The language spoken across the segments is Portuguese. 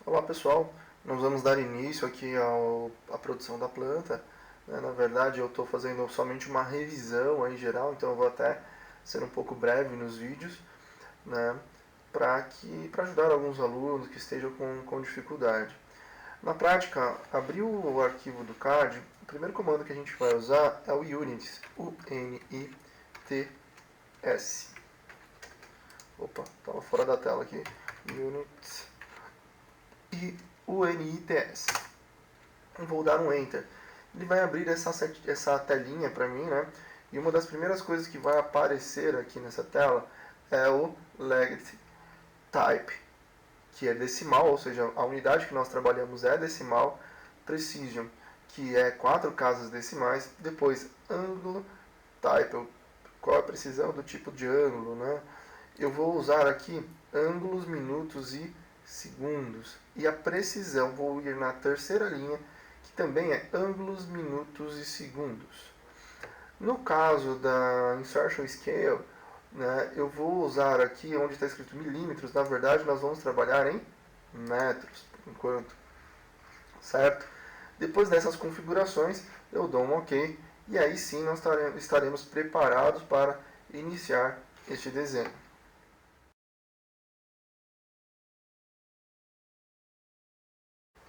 Olá pessoal, nós vamos dar início aqui à produção da planta. Na verdade eu estou fazendo somente uma revisão em geral, então eu vou até ser um pouco breve nos vídeos, né, para ajudar alguns alunos que estejam com dificuldade. Na prática, abrir o arquivo do CAD, o primeiro comando que a gente vai usar é o UNITS, U-N-I-T-S. Opa, estava fora da tela aqui. UNITS. E UNITS. Vou dar um Enter. Ele vai abrir essa telinha para mim, né? E uma das primeiras coisas que vai aparecer aqui nessa tela é o Legacy Type, que é decimal, ou seja, a unidade que nós trabalhamos é decimal. Precision, que é 4 casas decimais. Depois, ângulo type, qual a precisão do tipo de ângulo, né? Eu vou usar aqui ângulos, minutos e segundos. E a precisão, vou ir na terceira linha, que também é ângulos, minutos e segundos. No caso da Insertion Scale, né, eu vou usar aqui onde está escrito milímetros, na verdade nós vamos trabalhar em metros, por enquanto, certo? Depois dessas configurações, eu dou um OK, e aí sim nós estaremos preparados para iniciar este desenho.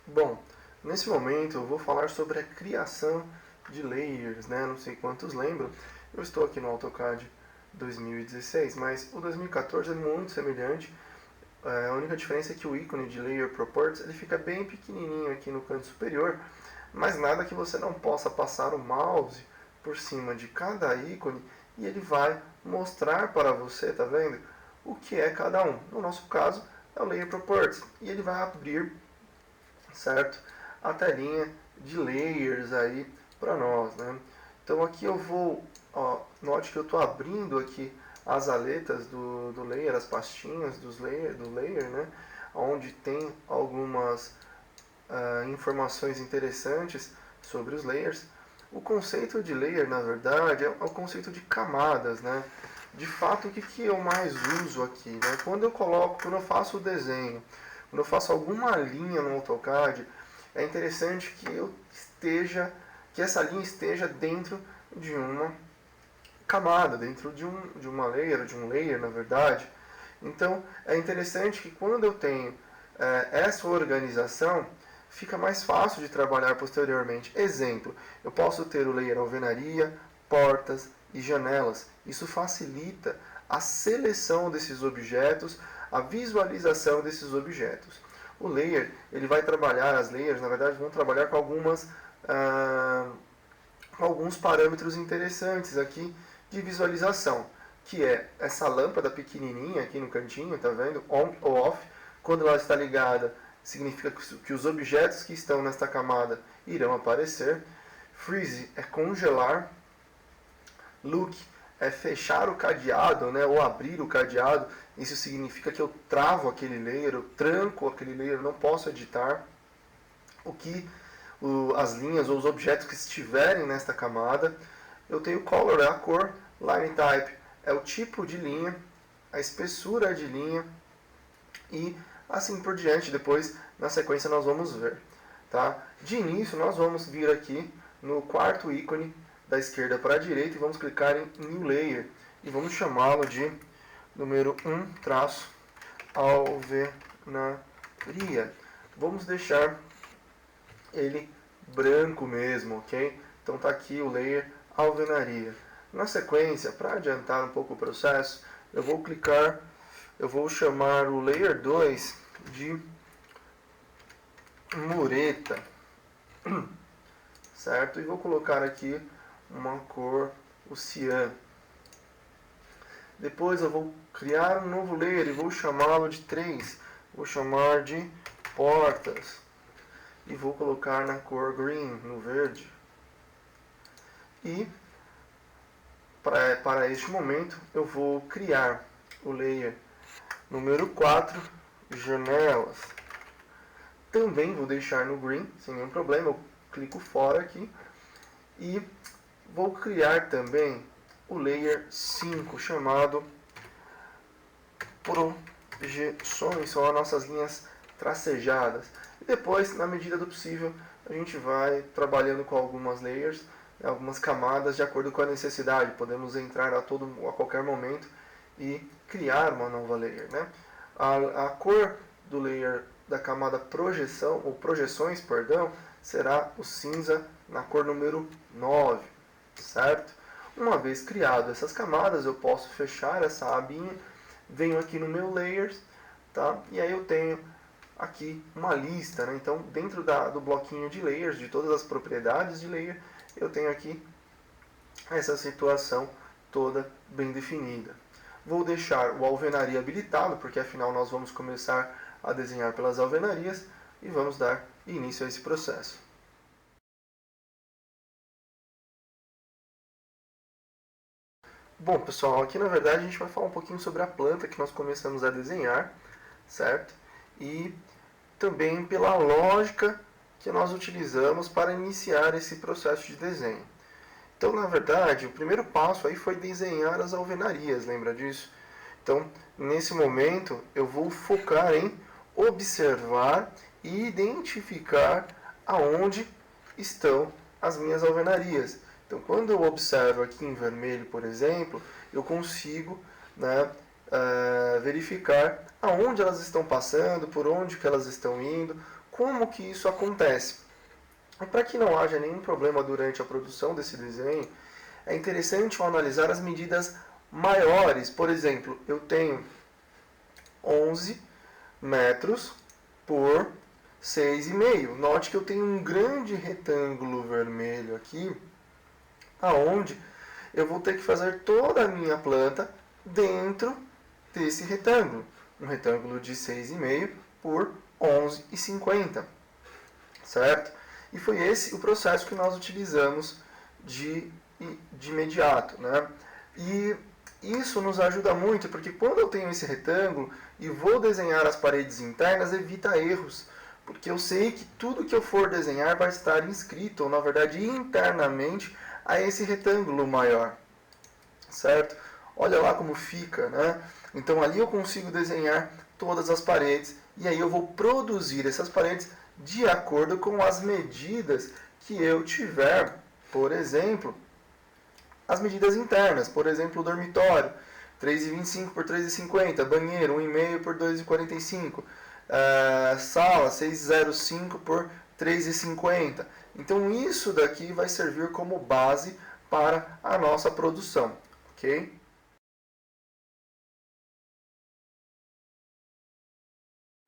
Bom, nesse momento eu vou falar sobre a criação de layers, né? Não sei quantos lembram, eu estou aqui no AutoCAD 2016, mas o 2014 é muito semelhante. A única diferença é que o ícone de Layer Properties ele fica bem pequenininho aqui no canto superior, mas nada que você não possa passar o mouse por cima de cada ícone e ele vai mostrar para você, tá vendo? O que é cada um. No nosso caso é o Layer Properties e ele vai abrir, certo, a telinha de layers aí para nós, né? Então aqui eu vou, note que eu estou abrindo aqui as aletas do layer, as pastinhas do layer, né? Onde tem algumas informações interessantes sobre os layers. O conceito de layer, na verdade, é o conceito de camadas, né? De fato, o que eu mais uso aqui, né? Quando eu faço o desenho, quando eu faço alguma linha no AutoCAD, é interessante que essa linha esteja dentro de uma camada, dentro de uma layer, de um layer, na verdade. Então, é interessante que quando eu tenho essa organização, fica mais fácil de trabalhar posteriormente. Exemplo, eu posso ter o layer alvenaria, portas e janelas. Isso facilita a seleção desses objetos, a visualização desses objetos. O layer, ele vai trabalhar, as layers, na verdade, vão trabalhar com alguns parâmetros interessantes aqui de visualização, que é essa lâmpada pequenininha aqui no cantinho, tá vendo? On ou off. Quando ela está ligada, significa que os objetos que estão nesta camada irão aparecer. Freeze é congelar. Look é fechar o cadeado, né, ou abrir o cadeado. Isso significa que eu travo aquele layer, eu tranco aquele layer, não posso editar as linhas ou os objetos que estiverem nesta camada. Eu tenho color, é a cor. Line type é o tipo de linha, a espessura de linha e assim por diante. Depois, na sequência, nós vamos ver. Tá? De início, nós vamos vir aqui no quarto ícone da esquerda para a direita e vamos clicar em New Layer e vamos chamá-lo de número 1 traço alvenaria. Vamos deixar ele branco mesmo, ok? Então tá aqui o layer alvenaria. Na sequência, para adiantar um pouco o processo, eu vou chamar o layer 2 de mureta, certo? E vou colocar aqui uma cor, o cian. Depois eu vou criar um novo layer e vou chamá-lo de 3. Vou chamar de portas. E vou colocar na cor green, no verde. E para este momento eu vou criar o layer número 4, janelas. Também vou deixar no green, sem nenhum problema, eu clico fora aqui. E vou criar também o layer 5, chamado projeções, são as nossas linhas tracejadas. E depois, na medida do possível, a gente vai trabalhando com algumas layers, algumas camadas de acordo com a necessidade. Podemos entrar a qualquer momento e criar uma nova layer, né? A cor do layer da camada projeção, ou projeções, perdão, será o cinza na cor número 9, certo? Uma vez criado essas camadas, eu posso fechar essa abinha, venho aqui no meu layers, tá? E aí eu tenho aqui uma lista, né? Então, dentro do bloquinho de layers, de todas as propriedades de layer, eu tenho aqui essa situação toda bem definida. Vou deixar o alvenaria habilitado, porque afinal nós vamos começar a desenhar pelas alvenarias e vamos dar início a esse processo. Bom, pessoal, aqui na verdade a gente vai falar um pouquinho sobre a planta que nós começamos a desenhar, certo? E também pela lógica que nós utilizamos para iniciar esse processo de desenho. Então, na verdade, o primeiro passo aí foi desenhar as alvenarias, lembra disso? Então, nesse momento, eu vou focar em observar e identificar aonde estão as minhas alvenarias. Então, quando eu observo aqui em vermelho, por exemplo, eu consigo, né, verificar aonde elas estão passando, por onde que elas estão indo, como que isso acontece. E para que não haja nenhum problema durante a produção desse desenho, é interessante eu analisar as medidas maiores. Por exemplo, eu tenho 11 metros por 6,5. Note que eu tenho um grande retângulo vermelho aqui, aonde eu vou ter que fazer toda a minha planta dentro desse retângulo. Um retângulo de 6,5 por 11,50, certo? E foi esse o processo que nós utilizamos de imediato, né? E isso nos ajuda muito, porque quando eu tenho esse retângulo e vou desenhar as paredes internas, evita erros, porque eu sei que tudo que eu for desenhar vai estar inscrito, ou na verdade internamente, a esse retângulo maior, certo? Olha lá como fica, né? Então ali eu consigo desenhar todas as paredes, e aí eu vou produzir essas paredes de acordo com as medidas que eu tiver. Por exemplo, as medidas internas, por exemplo, o dormitório, 3,25 por 3,50, banheiro, 1,5 por 2,45, sala, 6,05 por 3,50. Então isso daqui vai servir como base para a nossa produção, ok?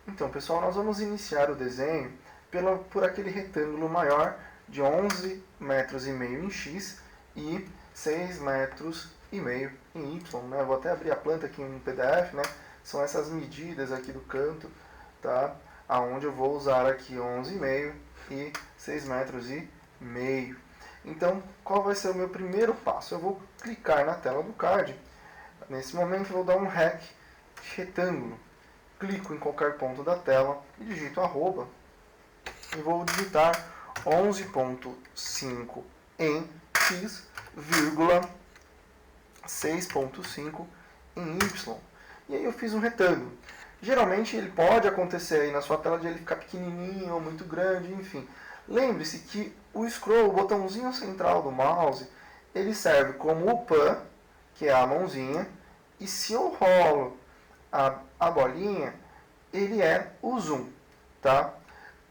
Então, pessoal, nós vamos iniciar o desenho por aquele retângulo maior de 11 metros e meio em X e 6 metros e meio em Y, né? Vou até abrir a planta aqui em PDF, né? São essas medidas aqui do canto, tá? Aonde eu vou usar aqui 11,5 e 6 metros e meio. Então, qual vai ser o meu primeiro passo? Eu vou clicar na tela do CAD. Nesse momento, eu vou dar um REC de retângulo. Clico em qualquer ponto da tela e digito arroba e vou digitar 11,5 em X, vírgula 6,5 em Y. E aí eu fiz um retângulo. Geralmente ele pode acontecer aí na sua tela de ele ficar pequenininho ou muito grande, enfim. Lembre-se que o scroll, o botãozinho central do mouse, ele serve como o pan, que é a mãozinha, e se eu rolo a bolinha, ele é o zoom, tá?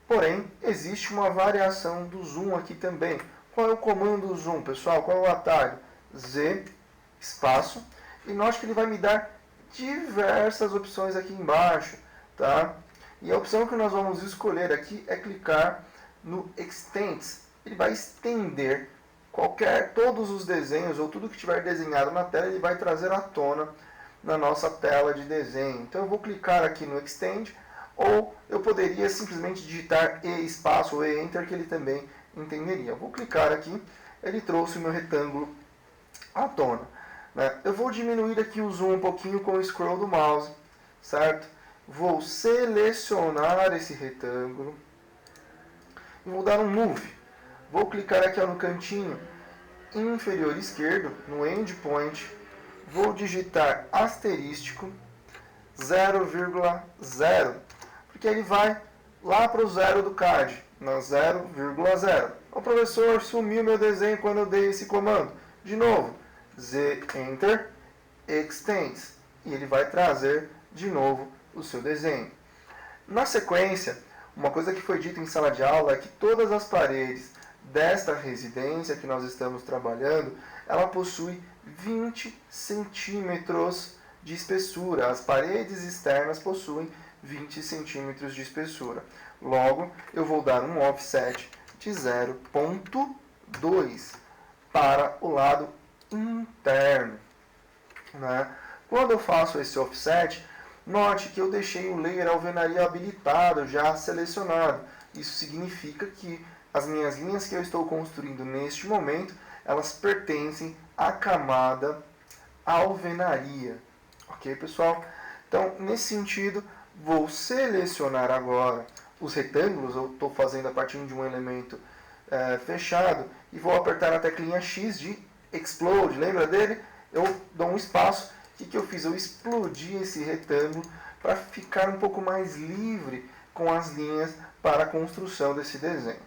Porém, existe uma variação do zoom aqui também. Qual é o comando zoom, pessoal? Qual é o atalho? Z, espaço, e note que ele vai me dar diversas opções aqui embaixo, tá? E a opção que nós vamos escolher aqui é clicar no Extends. Ele vai estender todos os desenhos ou tudo que tiver desenhado na tela, ele vai trazer à tona na nossa tela de desenho. Então eu vou clicar aqui no Extend, ou eu poderia simplesmente digitar E espaço ou E Enter, que ele também entenderia. Eu vou clicar aqui, ele trouxe o meu retângulo à tona, né? Eu vou diminuir aqui o zoom um pouquinho com o scroll do mouse, certo? Vou selecionar esse retângulo e vou dar um Move. Vou clicar aqui no cantinho inferior esquerdo, no Endpoint, vou digitar asterístico 0,0, Porque ele vai lá para o zero do CAD, na 0,0. O professor, sumiu meu desenho quando eu dei esse comando. De novo, Z Enter Extends, e ele vai trazer de novo o seu desenho. Na sequência, uma coisa que foi dita em sala de aula é que todas as paredes desta residência que nós estamos trabalhando, ela possui 20 centímetros de espessura. As paredes externas possuem 20 centímetros de espessura. Logo, eu vou dar um offset de 0,2 para o lado interno. Né? Quando eu faço esse offset, note que eu deixei o layer alvenaria habilitado, já selecionado. Isso significa que as minhas linhas que eu estou construindo neste momento, elas pertencem à camada alvenaria. Ok, pessoal? Então, nesse sentido, vou selecionar agora os retângulos. Eu estou fazendo a partir de um elemento fechado e vou apertar a teclinha X de Explode. Lembra dele? Eu dou um espaço. O que eu fiz? Eu explodi esse retângulo para ficar um pouco mais livre com as linhas para a construção desse desenho.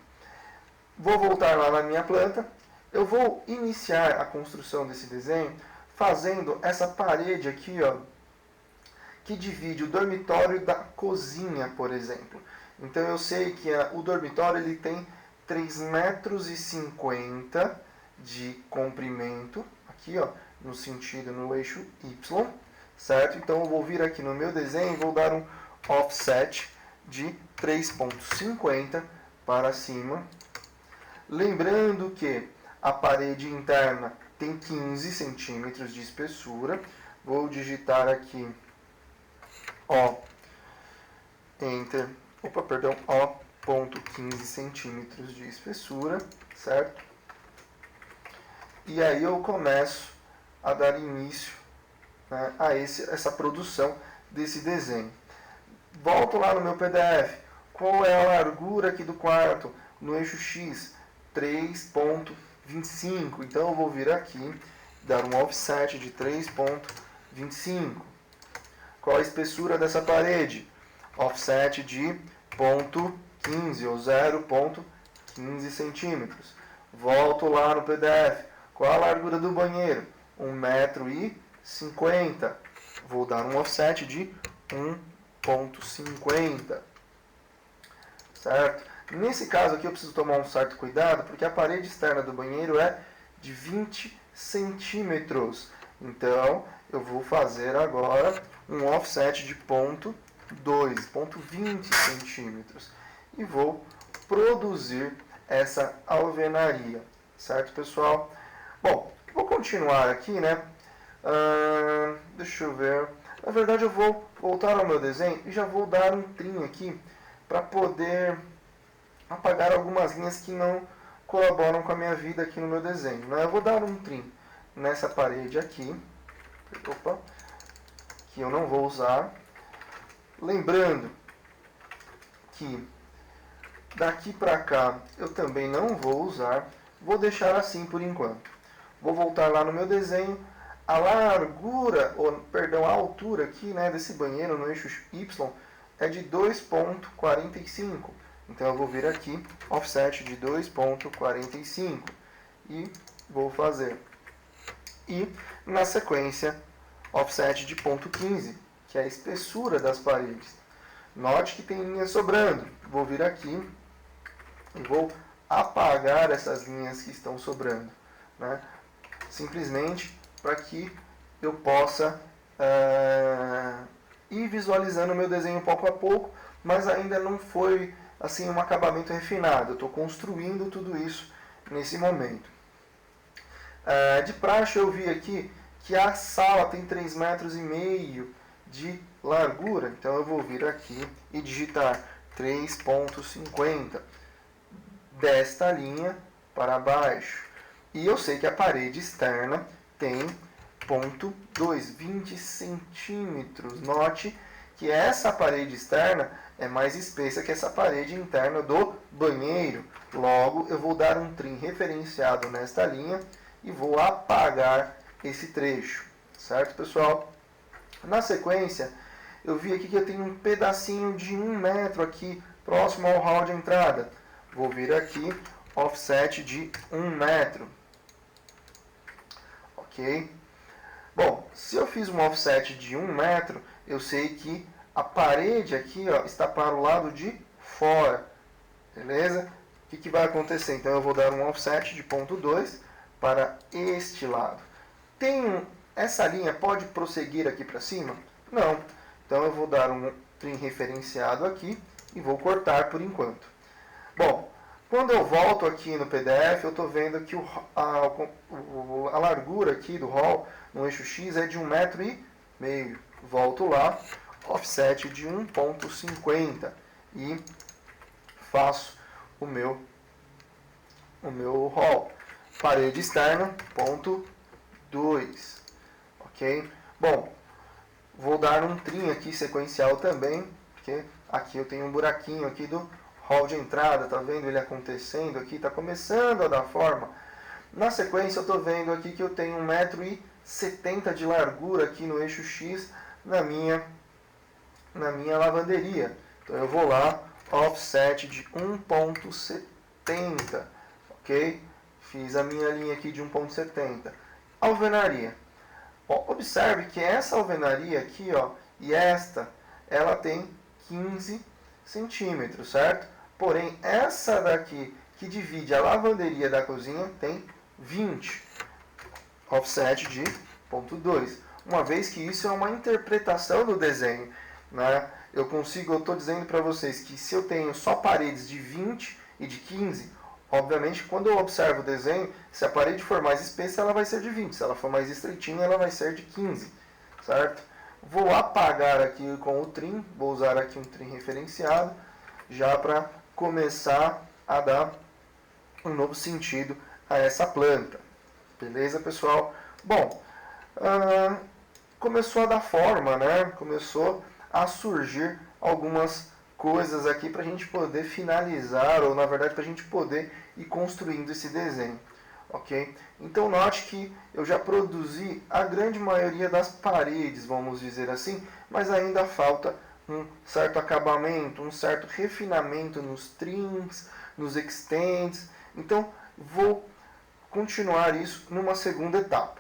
Vou voltar lá na minha planta. Eu vou iniciar a construção desse desenho fazendo essa parede aqui, ó, que divide o dormitório da cozinha, por exemplo. Então eu sei que o dormitório ele tem 3,50 metros de comprimento, aqui, ó, no sentido, no eixo Y, certo? Então eu vou vir aqui no meu desenho e vou dar um offset de 3,50 para cima. Lembrando que a parede interna tem 15 centímetros de espessura. Vou digitar aqui Enter, O.15 centímetros de espessura, certo? E aí eu começo a dar início, né, a essa produção desse desenho. Volto lá no meu PDF. Qual é a largura aqui do quarto? No eixo X, 3,25. Então eu vou vir aqui, dar um offset de 3,25. Qual a espessura dessa parede? Offset de 0,15 ou 0,15 centímetros. Volto lá no PDF. Qual a largura do banheiro? 1,50 m. Vou dar um offset de 1,50. Certo? Nesse caso aqui eu preciso tomar um certo cuidado, porque a parede externa do banheiro é de 20 centímetros. Então, eu vou fazer agora um offset de 0,20 centímetros. E vou produzir essa alvenaria. Certo, pessoal? Bom, vou continuar aqui, né? Deixa eu ver. Na verdade, eu vou voltar ao meu desenho e já vou dar um trim aqui para poder apagar algumas linhas que não colaboram com a minha vida aqui no meu desenho. Né? Eu vou dar um trim nessa parede aqui, que eu não vou usar. Lembrando que daqui para cá eu também não vou usar. Vou deixar assim por enquanto. Vou voltar lá no meu desenho. A largura, a altura aqui, né, desse banheiro no eixo Y é de 2,45. Então eu vou vir aqui, offset de 2,45 e vou fazer. E na sequência, offset de 0,15, que é a espessura das paredes. Note que tem linhas sobrando. Vou vir aqui e vou apagar essas linhas que estão sobrando, né? Simplesmente para que eu possa ir visualizando o meu desenho pouco a pouco, mas ainda não foi assim um acabamento refinado. Eu estou construindo tudo isso nesse momento. De praxe eu vi aqui que a sala tem 3,5 metros de largura, então eu vou vir aqui e digitar 3,50 desta linha para baixo. E eu sei que a parede externa tem 0,20 centímetros. Note que essa parede externa é mais espessa que essa parede interna do banheiro. Logo, eu vou dar um trim referenciado nesta linha e vou apagar esse trecho. Certo, pessoal? Na sequência, eu vi aqui que eu tenho um pedacinho de 1 metro aqui, próximo ao hall de entrada. Vou vir aqui, offset de 1 metro. Ok? Bom, se eu fiz um offset de 1 metro, eu sei que a parede aqui, ó, está para o lado de fora. Beleza? O que vai acontecer? Então eu vou dar um offset de 0,2 para este lado. Essa linha pode prosseguir aqui para cima? Não. Então eu vou dar um trim referenciado aqui e vou cortar por enquanto. Bom, quando eu volto aqui no PDF, eu estou vendo que a largura aqui do hall no eixo X é de 1,5 m. Volto lá, offset de 1,50 e faço o meu hall. Parede externa, 0,2. Ok? Bom, vou dar um trim aqui sequencial também, porque aqui eu tenho um buraquinho aqui do hall de entrada, tá vendo ele acontecendo aqui, tá começando a dar forma. Na sequência eu tô vendo aqui que eu tenho 1,70 m de largura aqui no eixo X na minha lavanderia. Então eu vou lá, offset de 1,70, ok? Fiz a minha linha aqui de 1,70. Alvenaria. Ó, observe que essa alvenaria aqui, ó, e esta, ela tem 15 centímetros, certo? Porém, essa daqui, que divide a lavanderia da cozinha, tem 20. Offset de 0,2. Uma vez que isso é uma interpretação do desenho, né? Eu estou dizendo para vocês que se eu tenho só paredes de 20 e de 15, obviamente quando eu observo o desenho, se a parede for mais espessa, ela vai ser de 20, se ela for mais estreitinha, ela vai ser de 15, certo? Vou apagar aqui com o trim, vou usar aqui um trim referenciado, já para começar a dar um novo sentido a essa planta. Beleza, pessoal? Bom, começou a dar forma, né? Começou a surgir algumas coisas aqui para a gente poder finalizar, ou na verdade para a gente poder ir construindo esse desenho, ok? Então note que eu já produzi a grande maioria das paredes, vamos dizer assim, mas ainda falta um certo acabamento, um certo refinamento nos trims, nos extends. Então vou continuar isso numa segunda etapa.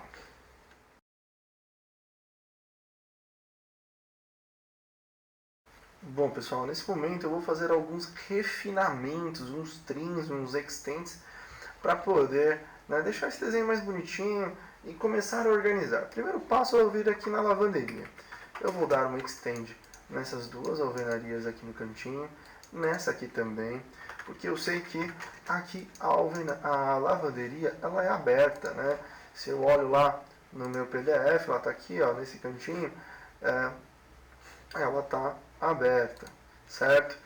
Bom, pessoal, nesse momento eu vou fazer alguns refinamentos, uns trims, uns extents, para poder, né, deixar esse desenho mais bonitinho e começar a organizar. Primeiro passo é eu vir aqui na lavanderia. Eu vou dar um extend nessas duas alvenarias aqui no cantinho, nessa aqui também, porque eu sei que aqui a lavanderia ela é aberta, né? Se eu olho lá no meu PDF, ela está aqui, ó, nesse cantinho, ela está aberta, certo?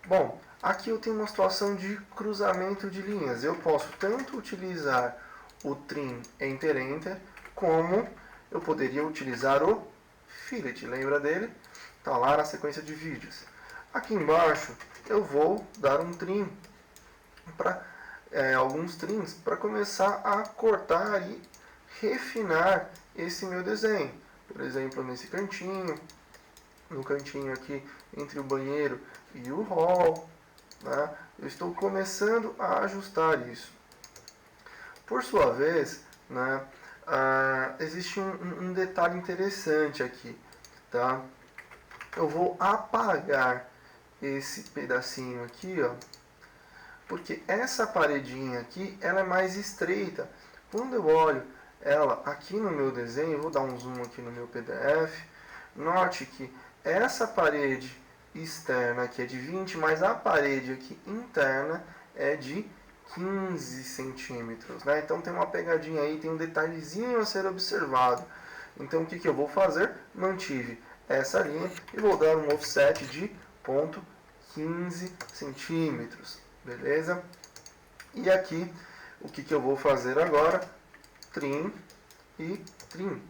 Bom, aqui eu tenho uma situação de cruzamento de linhas. Eu posso tanto utilizar o trim enter, como eu poderia utilizar o fillet, lembra dele? Está lá na sequência de vídeos. Aqui embaixo eu vou dar um trim, alguns trims, para começar a cortar e refinar esse meu desenho. Por exemplo, nesse cantinho, no cantinho aqui entre o banheiro e o hall, né? Eu estou começando a ajustar isso. Por sua vez, né, existe um detalhe interessante aqui, tá? Eu vou apagar esse pedacinho aqui, ó, porque essa paredinha aqui ela é mais estreita. Quando eu olho ela aqui no meu desenho, eu vou dar um zoom aqui no meu PDF, note que essa parede externa aqui é de 20, mas a parede aqui interna é de 15 centímetros, né? Então tem uma pegadinha aí, tem um detalhezinho a ser observado. Então o que eu vou fazer? Mantive essa linha e vou dar um offset de 0,15 centímetros, beleza? E aqui, o que eu vou fazer agora? Trim e trim.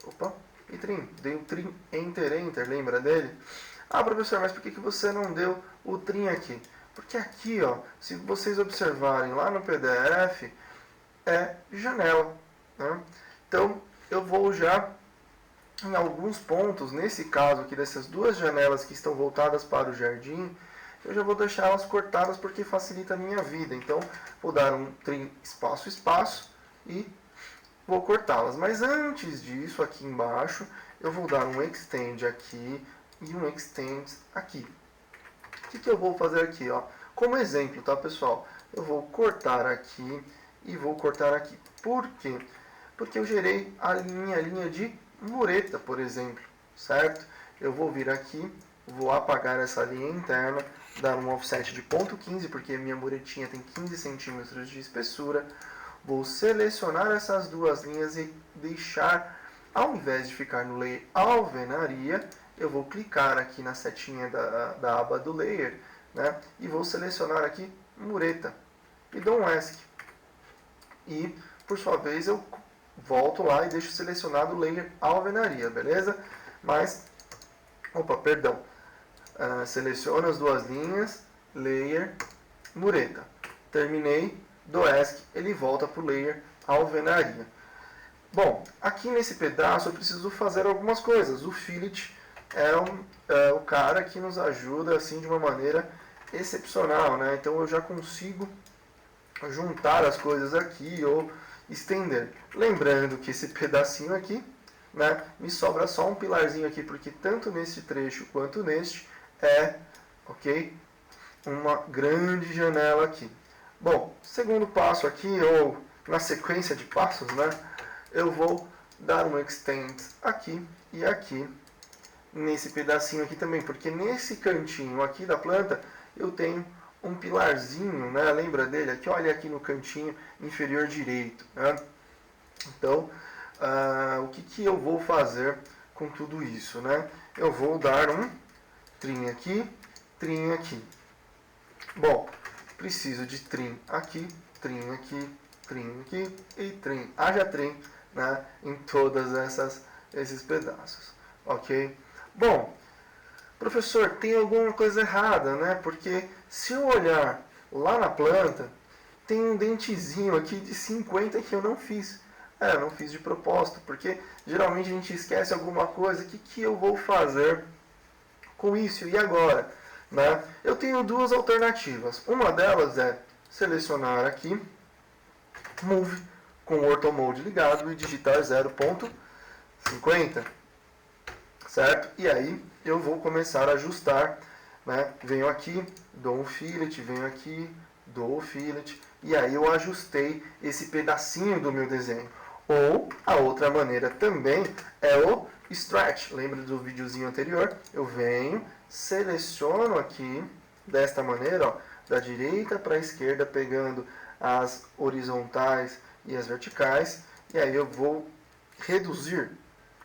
Opa! E trim. Dei o trim enter, lembra dele? Ah, professor, mas por que você não deu o trim aqui? Porque aqui, ó, se vocês observarem lá no PDF, é janela, né? Então, eu vou já em alguns pontos, nesse caso aqui dessas duas janelas que estão voltadas para o jardim, eu já vou deixar elas cortadas porque facilita a minha vida. Então, vou dar um trim espaço, espaço e vou cortá-las. Mas antes disso, aqui embaixo, eu vou dar um extend aqui e um extend aqui. O que eu vou fazer aqui? Ó? Como exemplo, tá, pessoal? Eu vou cortar aqui e vou cortar aqui. Por quê? Porque eu gerei a minha linha de mureta, por exemplo, certo? Eu vou vir aqui, vou apagar essa linha interna, dar um offset de 0,15, porque minha muretinha tem 15 centímetros de espessura. Vou selecionar essas duas linhas e deixar, ao invés de ficar no layer alvenaria, eu vou clicar aqui na setinha da aba do layer, né? E vou selecionar aqui mureta e dou um ESC. E, por sua vez, eu volto lá e deixo selecionado o layer alvenaria, beleza? Mas, seleciono as duas linhas, layer, mureta. Terminei, do ESC, ele volta para o layer alvenaria. Bom, aqui nesse pedaço eu preciso fazer algumas coisas. O fillet é o cara que nos ajuda assim de uma maneira excepcional, né? Então eu já consigo juntar as coisas aqui ou estender. Lembrando que esse pedacinho aqui, né, me sobra só um pilarzinho aqui, porque tanto nesse trecho quanto neste ok, uma grande janela aqui. Bom, segundo passo aqui, ou na sequência de passos, né, eu vou dar um extend aqui e aqui, nesse pedacinho aqui também, porque nesse cantinho aqui da planta eu tenho um pilarzinho, né, lembra dele? Aqui, olha aqui no cantinho inferior direito, né? Então, o que eu vou fazer com tudo isso, né? Eu vou dar um trim aqui, trim aqui. Bom, preciso de trim aqui, trim aqui, trim aqui e trim. Haja trim, né, em todas esses pedaços, ok? Bom, professor, tem alguma coisa errada, né? Porque se eu olhar lá na planta, tem um dentezinho aqui de 50 que eu não fiz. Eu não fiz de propósito, porque geralmente a gente esquece alguma coisa. O que eu vou fazer com isso? E agora? Né? Eu tenho duas alternativas. Uma delas é selecionar aqui, Move, com o Ortho Mode ligado e digitar 0,50, certo? E aí eu vou começar a ajustar, né? Venho aqui, dou um fillet, venho aqui, dou o fillet, e aí eu ajustei esse pedacinho do meu desenho. Ou a outra maneira também é o stretch. Lembra do videozinho anterior? Eu venho, seleciono aqui desta maneira, ó, da direita para a esquerda, pegando as horizontais e as verticais, e aí eu vou reduzir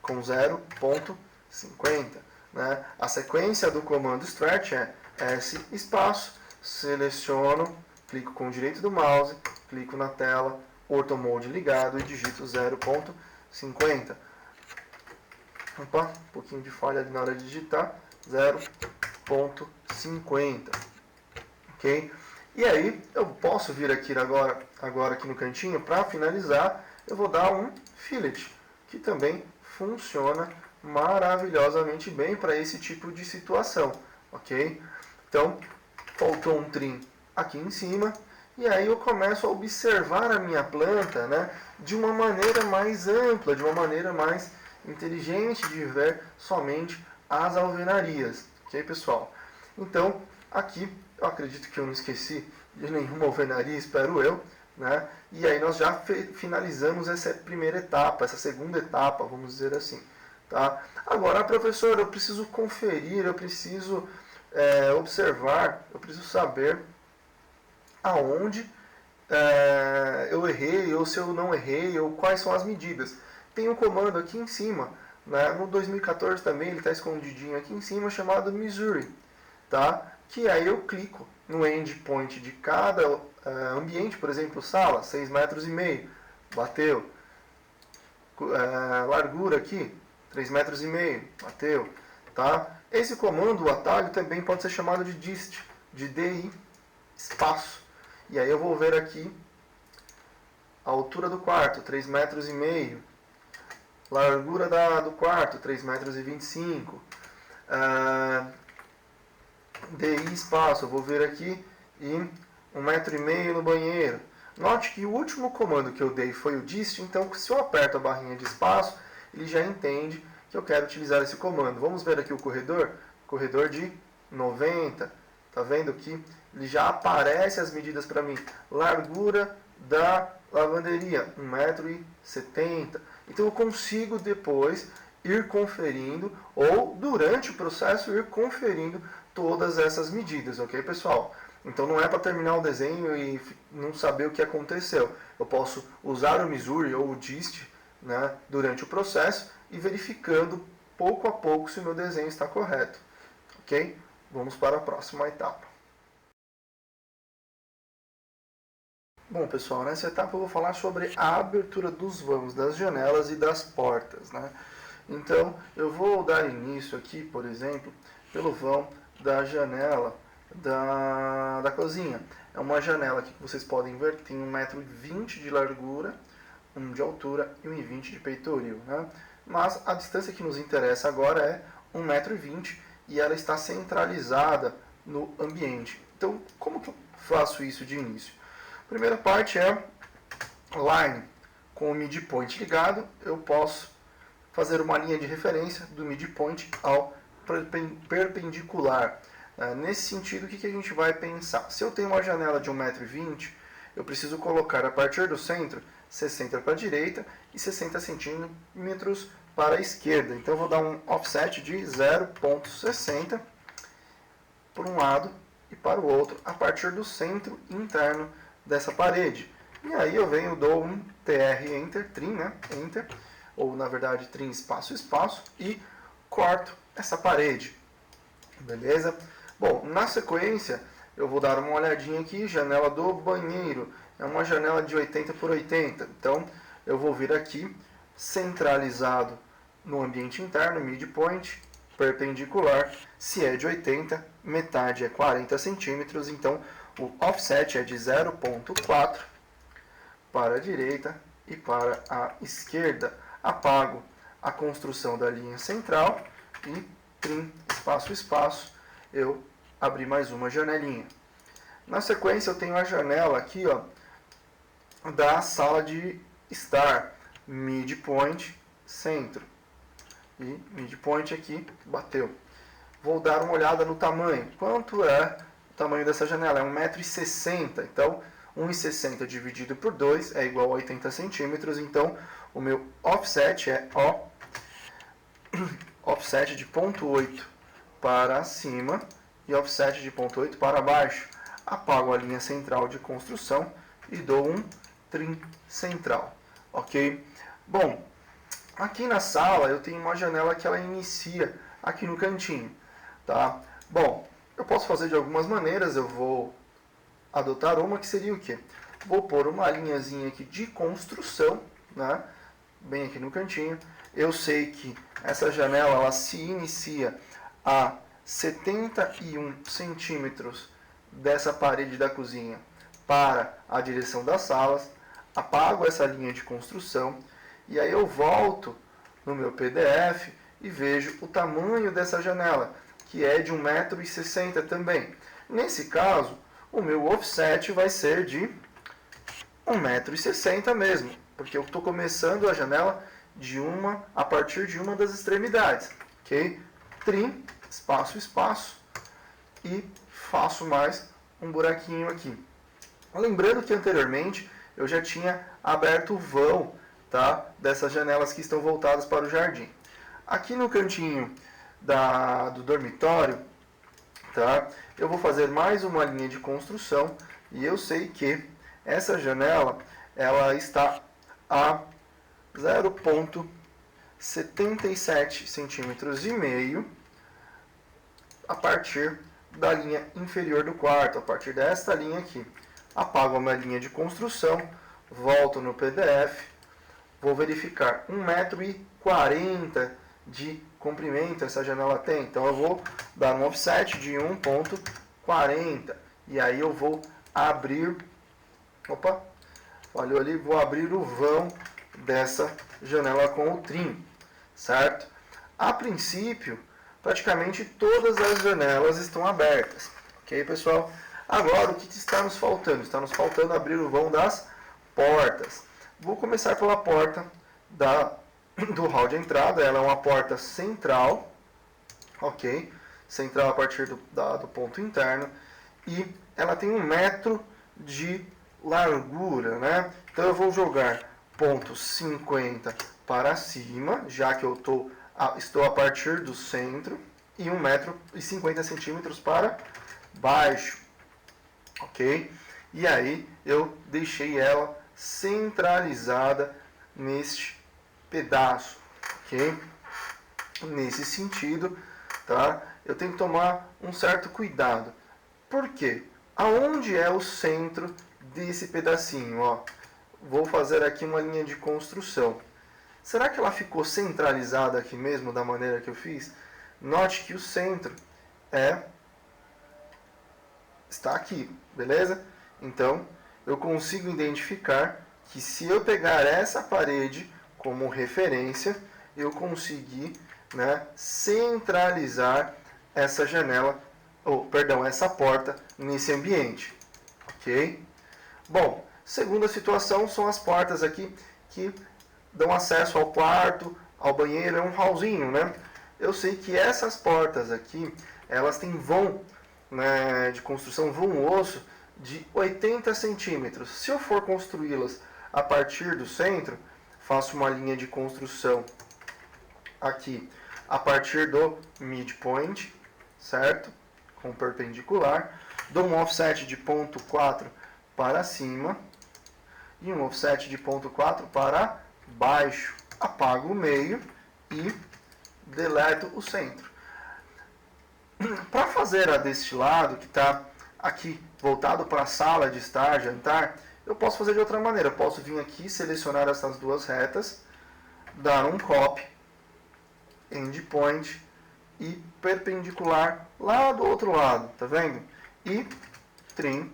com 0,50. Né? A sequência do comando stretch é S espaço, seleciono, clico com o direito do mouse, clico na tela, Ortho Mode ligado e digito 0,50. Opa, um pouquinho de falha ali na hora de digitar, 0,50. Ok? E aí, eu posso vir aqui agora aqui no cantinho, para finalizar, eu vou dar um fillet, que também funciona maravilhosamente bem para esse tipo de situação, ok? Então, faltou um trim aqui em cima, e aí eu começo a observar a minha planta, né, de uma maneira mais ampla, de uma maneira mais inteligente de ver somente as alvenarias, ok, pessoal? Então, aqui, eu acredito que eu não esqueci de nenhuma alvenaria, espero eu, né? E aí nós já finalizamos essa primeira etapa, essa segunda etapa, vamos dizer assim. Tá? Agora, professor, eu preciso conferir, eu preciso observar, eu preciso saber aonde eu errei, ou se eu não errei, ou quais são as medidas. Tem um comando aqui em cima, né? No 2014 também, ele está escondidinho aqui em cima, chamado Missouri, tá? Que aí eu clico no endpoint de cada ambiente, por exemplo, sala, 6,5 metros, bateu. Largura aqui, 3,5 metros, bateu. Tá? Esse comando, o atalho, também pode ser chamado de dist, de DI, espaço. E aí eu vou ver aqui a altura do quarto, 3,5 metros, Largura do quarto, 3,25 m. DI espaço, eu vou ver aqui, e 1,5 m no banheiro. Note que o último comando que eu dei foi o dist, então se eu aperto a barrinha de espaço, ele já entende que eu quero utilizar esse comando. Vamos ver aqui o corredor de 90. Tá vendo que ele já aparece as medidas para mim. Largura da lavanderia, 1,70 m. Então eu consigo depois ir conferindo, ou durante o processo ir conferindo todas essas medidas, ok, pessoal? Então não é para terminar o desenho e não saber o que aconteceu. Eu posso usar o Missouri ou o dist, né, durante o processo e verificando pouco a pouco se o meu desenho está correto, ok? Vamos para a próxima etapa. Bom, pessoal, nessa etapa eu vou falar sobre a abertura dos vãos, das janelas e das portas, né? Então, eu vou dar início aqui, por exemplo, pelo vão da janela da cozinha. É uma janela aqui que vocês podem ver, tem 1,20 m de largura, 1 m de altura e 1,20 m de peitoril, né? Mas a distância que nos interessa agora é 1,20 m e ela está centralizada no ambiente. Então, como que eu faço isso de início? A primeira parte é line. Com o midpoint ligado, eu posso fazer uma linha de referência do midpoint ao perpendicular. Nesse sentido, o que a gente vai pensar? Se eu tenho uma janela de 1,20 m, eu preciso colocar a partir do centro 60 para a direita e 60 centímetros para a esquerda. Então eu vou dar um offset de 0,60 por um lado e para o outro, a partir do centro interno dessa parede. E aí eu venho, dou um TR Enter, trim, né? Enter, ou na verdade trim espaço espaço, e corto essa parede. Beleza? Bom, na sequência eu vou dar uma olhadinha aqui, janela do banheiro. É uma janela de 80 por 80. Então eu vou vir aqui, centralizado no ambiente interno, midpoint, perpendicular. Se é de 80, metade é 40 centímetros, então o offset é de 0,4 para a direita e para a esquerda. Apago a construção da linha central e trim, espaço, espaço, eu abri mais uma janelinha. Na sequência eu tenho a janela aqui, ó, da sala de estar, midpoint, centro. E midpoint aqui, bateu. Vou dar uma olhada no tamanho. Quanto é o tamanho dessa janela? É 1,60 m. Então, 1,60 m dividido por 2 é igual a 80 centímetros. Então, o meu offset é offset de 0,8 para cima e offset de 0,8 para baixo. Apago a linha central de construção e dou um trim central. Ok? Bom, aqui na sala eu tenho uma janela que ela inicia aqui no cantinho. Tá? Bom, eu posso fazer de algumas maneiras. Eu vou adotar uma que seria o quê? Vou pôr uma linhazinha aqui de construção, né? Bem aqui no cantinho. Eu sei que essa janela ela se inicia a 71 centímetros dessa parede da cozinha para a direção das salas. Apago essa linha de construção e aí eu volto no meu PDF e vejo o tamanho dessa janela, que é de 1,60 m também. Nesse caso, o meu offset vai ser de 1,60 m mesmo, porque eu estou começando a janela a partir de uma das extremidades. Ok? Trim, espaço, espaço, e faço mais um buraquinho aqui. Lembrando que anteriormente eu já tinha aberto o vão, tá, dessas janelas que estão voltadas para o jardim. Aqui no cantinho do dormitório, tá, eu vou fazer mais uma linha de construção e eu sei que essa janela ela está a 0,77 centímetros e meio a partir da linha inferior do quarto, a partir desta linha aqui. Apago a minha linha de construção, volto no PDF, vou verificar 1,40 m de comprimento essa janela tem, então eu vou dar um offset de 1,40 e aí eu vou abrir, falhou ali, vou abrir o vão dessa janela com o trim, certo? A princípio, praticamente todas as janelas estão abertas, ok, pessoal? Agora, o que está nos faltando? Está nos faltando abrir o vão das portas. Vou começar pela porta do hall de entrada. Ela é uma porta central, ok? Central a partir do ponto interno. E ela tem 1 metro de largura, né? Então eu vou jogar ponto 50 para cima, já que eu estou a partir do centro, e 1 metro e 50 centímetros para baixo, ok? E aí eu deixei ela centralizada neste pedaço, ok? Nesse sentido, tá? Eu tenho que tomar um certo cuidado. Por quê? Aonde é o centro desse pedacinho? Ó, vou fazer aqui uma linha de construção. Será que ela ficou centralizada aqui mesmo, da maneira que eu fiz? Note que o centro está aqui, beleza? Então, eu consigo identificar que se eu pegar essa parede como referência, eu consegui, né, centralizar essa janela, essa porta nesse ambiente, ok? Bom, segunda situação são as portas aqui que dão acesso ao quarto, ao banheiro, é um hallzinho, né? Eu sei que essas portas aqui, elas têm vão, né, de construção, vão osso de 80 centímetros. Se eu for construí-las a partir do centro, faço uma linha de construção aqui a partir do midpoint, certo? Com perpendicular. Dou um offset de 0,4 para cima e um offset de 0,4 para baixo. Apago o meio e deleto o centro. Para fazer a deste lado, que está aqui voltado para a sala de estar, jantar, eu posso fazer de outra maneira. Eu posso vir aqui, selecionar essas duas retas, dar um copy, endpoint e perpendicular lá do outro lado, tá vendo? E trim,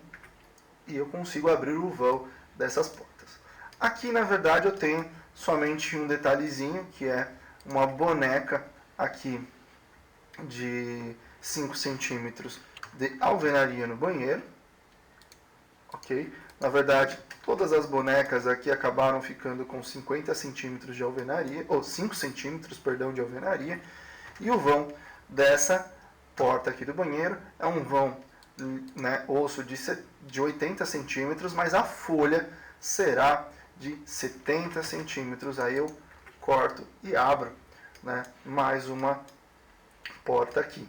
e eu consigo abrir o vão dessas portas. Aqui, na verdade, eu tenho somente um detalhezinho, que é uma boneca aqui de 5 centímetros de alvenaria no banheiro, ok? Na verdade, todas as bonecas aqui acabaram ficando com 50 centímetros de alvenaria, ou 5 centímetros, perdão, de alvenaria, e o vão dessa porta aqui do banheiro é um vão, né, osso de 80 centímetros, mas a folha será de 70 centímetros. Aí eu corto e abro, né, mais uma porta aqui,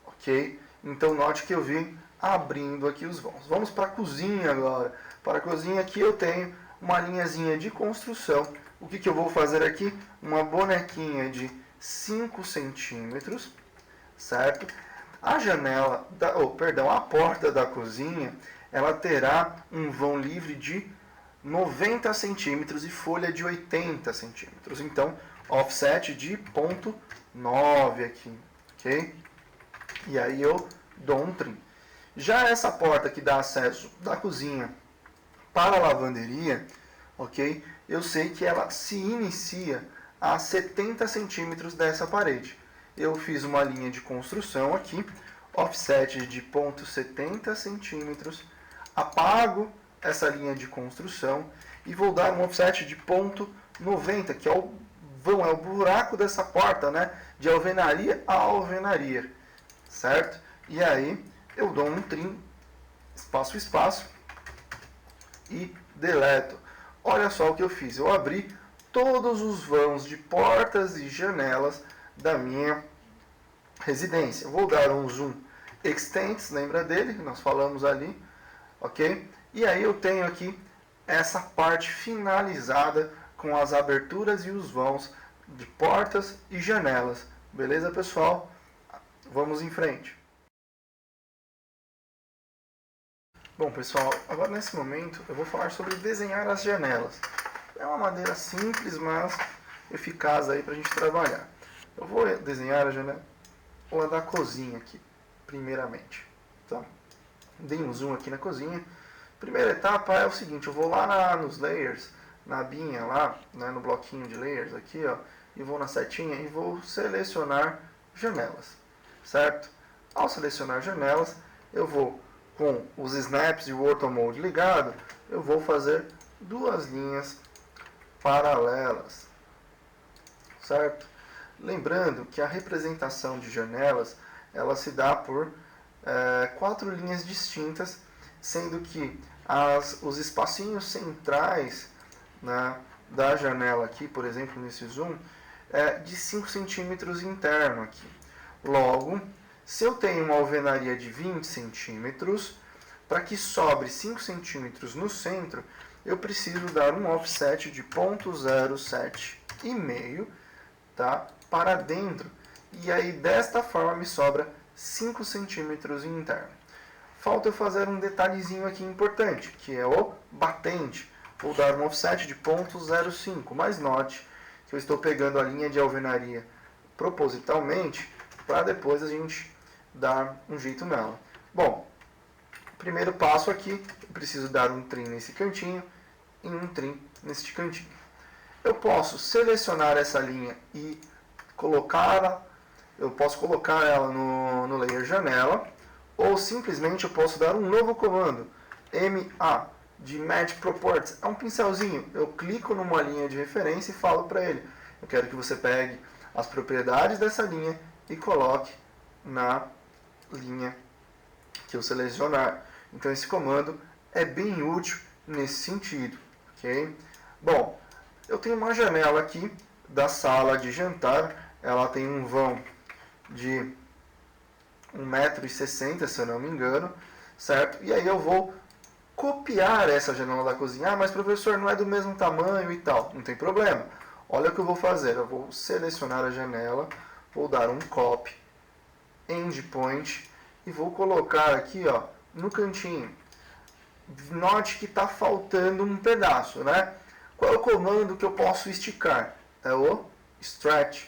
ok? Então note que eu vim abrindo aqui os vãos. Vamos para a cozinha agora. Para a cozinha aqui eu tenho uma linhazinha de construção. O que eu vou fazer aqui? Uma bonequinha de 5 centímetros, certo? A janela, a porta da cozinha, ela terá um vão livre de 90 centímetros e folha de 80 centímetros. Então, offset de 0,9 aqui, ok? E aí eu dou um trim. Já essa porta que dá acesso da cozinha para a lavanderia, ok? Eu sei que ela se inicia a 70 centímetros dessa parede. Eu fiz uma linha de construção aqui, offset de 0,70 centímetros, apago essa linha de construção e vou dar um offset de 0,90, que é o vão, é o buraco dessa porta, né? De alvenaria a alvenaria, certo? E aí eu dou um trim, espaço, espaço, e deleto. Olha só o que eu fiz, eu abri todos os vãos de portas e janelas da minha residência. Vou dar um zoom extents, lembra dele, que nós falamos ali, ok? E aí eu tenho aqui essa parte finalizada com as aberturas e os vãos de portas e janelas. Beleza, pessoal? Vamos em frente. Bom, pessoal, agora nesse momento eu vou falar sobre desenhar as janelas. É uma maneira simples, mas eficaz aí para a gente trabalhar. Eu vou desenhar a janela da cozinha aqui, primeiramente. Então, dei um zoom aqui na cozinha. Primeira etapa é o seguinte, eu vou lá nos layers, na abinha lá, né, no bloquinho de layers aqui, ó, e vou na setinha e vou selecionar janelas, certo? Ao selecionar janelas, eu vou, com os snaps e o orthomode ligado, eu vou fazer duas linhas paralelas, certo? Lembrando que a representação de janelas, ela se dá por 4 linhas distintas, sendo que os espacinhos centrais, né, da janela aqui, por exemplo, nesse zoom, é de 5 centímetros interno aqui. Logo, se eu tenho uma alvenaria de 20 centímetros, para que sobre 5 centímetros no centro, eu preciso dar um offset de 0,07,5, tá, para dentro. E aí, desta forma, me sobra 5 centímetros interno. Falta eu fazer um detalhezinho aqui importante, que é o batente. Vou dar um offset de 0,05, mas note que eu estou pegando a linha de alvenaria propositalmente para depois a gente dar um jeito nela. Bom, primeiro passo aqui, eu preciso dar um trim nesse cantinho e um trim neste cantinho. Eu posso selecionar essa linha e colocá-la, eu posso colocar ela no layer janela, ou simplesmente eu posso dar um novo comando, MA, de Match Properties. É um pincelzinho, eu clico numa linha de referência e falo para ele, eu quero que você pegue as propriedades dessa linha e coloque na linha que eu selecionar. Então esse comando é bem útil nesse sentido, ok? Bom, eu tenho uma janela aqui da sala de jantar, ela tem um vão de 1,60 m, se eu não me engano, certo? E aí eu vou copiar essa janela da cozinha. Ah, mas professor, não é do mesmo tamanho e tal. Não tem problema. Olha o que eu vou fazer. Eu vou selecionar a janela, vou dar um copy, endpoint, e vou colocar aqui, ó, no cantinho. Note que está faltando um pedaço, né? Qual é o comando que eu posso esticar? É o stretch.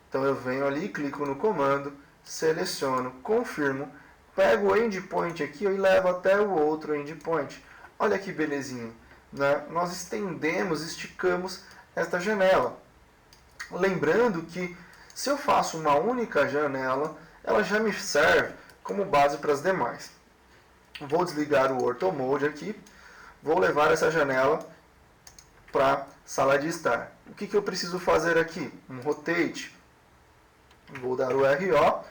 Então eu venho ali, clico no comando, seleciono, confirmo, pego o endpoint aqui e levo até o outro endpoint. Olha que belezinha, né? Nós estendemos, esticamos esta janela. Lembrando que se eu faço uma única janela, ela já me serve como base para as demais. Vou desligar o orthomode aqui, vou levar essa janela para a sala de estar. O que eu preciso fazer aqui? Um rotate. Vou dar o RO,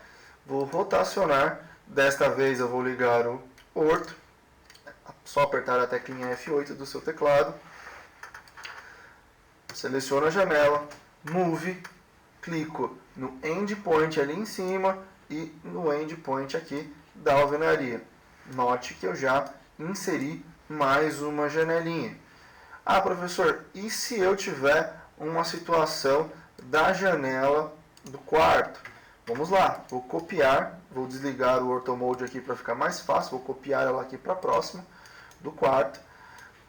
vou rotacionar. Desta vez eu vou ligar o ortho, só apertar a teclinha F8 do seu teclado. Seleciono a janela, Move, clico no endpoint ali em cima e no endpoint aqui da alvenaria. Note que eu já inseri mais uma janelinha. Ah, professor, e se eu tiver uma situação da janela do quarto? Vamos lá, vou copiar, vou desligar o orthomode aqui para ficar mais fácil, vou copiar ela aqui para a próxima do quarto,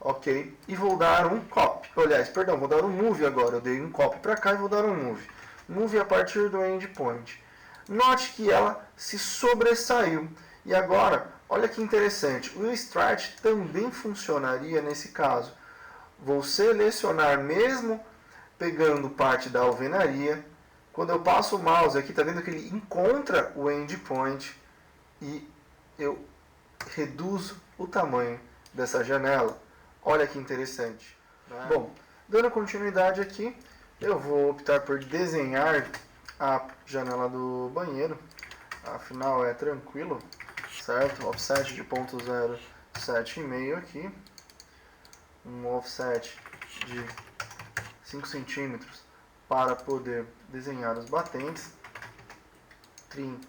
ok? E vou dar um copy, aliás, perdão, vou dar um move agora, eu dei um copy para cá e vou dar um move. Move a partir do endpoint. Note que ela se sobressaiu. E agora, olha que interessante, o stretch também funcionaria nesse caso. Vou selecionar mesmo pegando parte da alvenaria. Quando eu passo o mouse aqui, está vendo que ele encontra o endpoint e eu reduzo o tamanho dessa janela. Olha que interessante. Bom, dando continuidade aqui, eu vou optar por desenhar a janela do banheiro. Afinal é tranquilo, certo? Offset de 0,07,5 aqui. Um offset de 5 centímetros para poder desenhar os batentes, trim,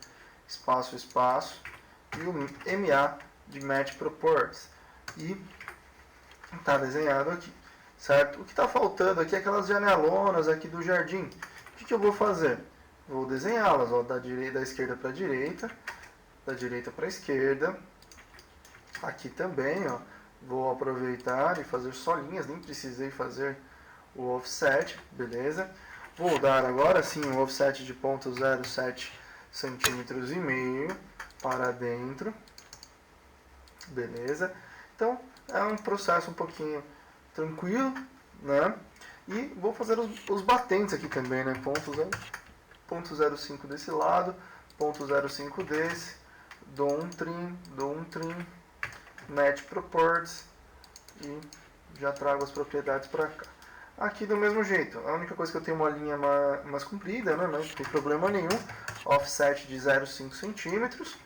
espaço, espaço, e o MA de Match Properties. E está desenhado aqui, certo? O que está faltando aqui é aquelas janelonas aqui do jardim. O que eu vou fazer? Vou desenhá-las, ó, da esquerda para a direita, da direita para a esquerda. Aqui também, ó, vou aproveitar e fazer só linhas, nem precisei fazer o offset, beleza? Vou dar agora sim um offset de 0,07 centímetros e meio para dentro, beleza? Então é um processo um pouquinho tranquilo, né? E vou fazer os batentes aqui também, né? Ponto 0,5 desse lado, ponto 0,5 desse, dou um trim, match properties e já trago as propriedades para cá. Aqui do mesmo jeito, a única coisa que eu tenho uma linha mais comprida, né? Mas não tem problema nenhum, offset de 0,5 centímetros,